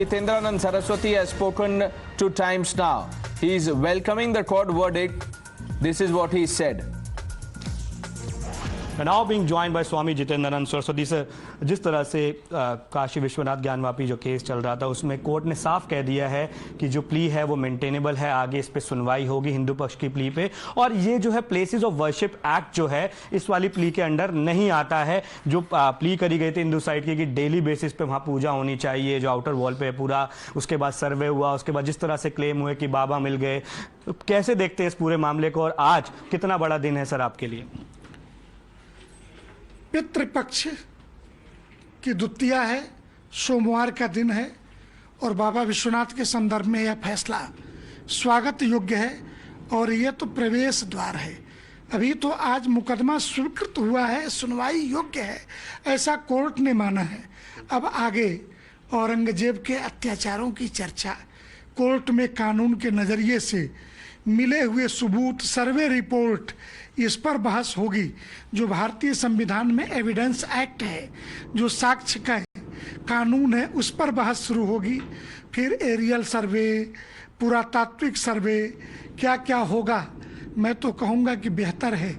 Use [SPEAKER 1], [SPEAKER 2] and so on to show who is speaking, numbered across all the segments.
[SPEAKER 1] Jitendranand Saraswati has spoken 2 times now. He is welcoming the court verdict. This is what he said.
[SPEAKER 2] And now being joined by Swami Jitendranand Saraswati sir, जिस तरह से काशी विश्वनाथ ज्ञानवापी जो case चल रहा था उसमें court ने साफ कह दिया है कि जो प्ली है वो मेंटेनेबल है, आगे इस पे सुनवाई होगी हिंदू पक्ष की प्ली पे, और ये जो है प्लेसेस ऑफ वर्शिप एक्ट जो है इस वाली प्ली के अंडर नहीं आता है। जो प्ली करी गई थी हिंदू साइड की कि डेली बेसिस पे वहाँ पूजा होनी चाहिए, जो आउटर वॉल पे पूरा, उसके बाद सर्वे हुआ, उसके बाद जिस तरह से क्लेम हुए कि बाबा मिल गए, तो कैसे देखते हैं इस पूरे मामले को और आज कितना बड़ा दिन है सर आपके लिए?
[SPEAKER 3] पितृपक्ष की द्वितीया है, सोमवार का दिन है और बाबा विश्वनाथ के संदर्भ में यह फैसला स्वागत योग्य है और यह तो प्रवेश द्वार है। अभी तो आज मुकदमा स्वीकृत हुआ है, सुनवाई योग्य है, ऐसा कोर्ट ने माना है। अब आगे औरंगजेब के अत्याचारों की चर्चा कोर्ट में कानून के नज़रिए से मिले हुए सबूत, सर्वे रिपोर्ट, इस पर बहस होगी। जो भारतीय संविधान में एविडेंस एक्ट है, जो साक्ष्य का कानून है, उस पर बहस शुरू होगी। फिर एरियल सर्वे, पुरातात्विक सर्वे, क्या क्या होगा। मैं तो कहूँगा कि बेहतर है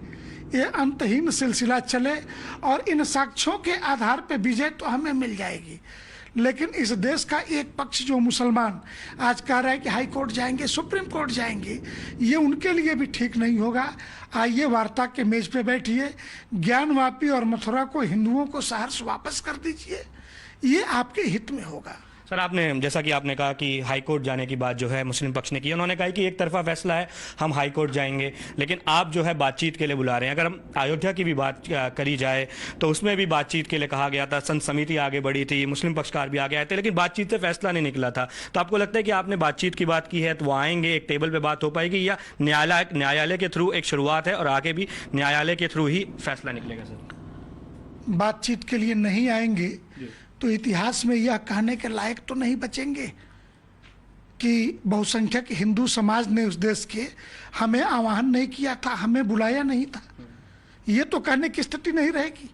[SPEAKER 3] ये अंतहीन सिलसिला चले और इन साक्ष्यों के आधार पर विजय तो हमें मिल जाएगी। लेकिन इस देश का एक पक्ष जो मुसलमान आज कह रहा है कि हाई कोर्ट जाएंगे, सुप्रीम कोर्ट जाएंगे, ये उनके लिए भी ठीक नहीं होगा। आइए वार्ता के मेज पे बैठिए, ज्ञानवापी और मथुरा को हिंदुओं को सहर्ष वापस कर दीजिए, ये आपके हित में होगा।
[SPEAKER 2] सर आपने जैसा कि आपने कहा कि हाई कोर्ट जाने की बात जो है मुस्लिम पक्ष ने की, उन्होंने कहा कि एक तरफा फैसला है, हम हाई कोर्ट जाएंगे, लेकिन आप जो है बातचीत के लिए बुला रहे हैं। अगर हम अयोध्या की भी बात करी जाए तो उसमें भी बातचीत के लिए कहा गया था, संत समिति आगे बढ़ी थी, मुस्लिम पक्षकार भी आगे आए थे, लेकिन बातचीत से फैसला नहीं निकला था। तो आपको लगता है कि आपने बातचीत की बात की है तो वो आएंगे, एक टेबल पर बात हो पाएगी, या न्यायालय के थ्रू एक शुरुआत है और आगे भी न्यायालय के थ्रू ही फैसला निकलेगा? सर
[SPEAKER 3] बातचीत के लिए नहीं आएंगे तो इतिहास में यह कहने के लायक तो नहीं बचेंगे कि बहुसंख्यक हिंदू समाज ने उस देश के हमें आह्वान नहीं किया था, हमें बुलाया नहीं था। ये तो कहने की स्थिति नहीं रहेगी।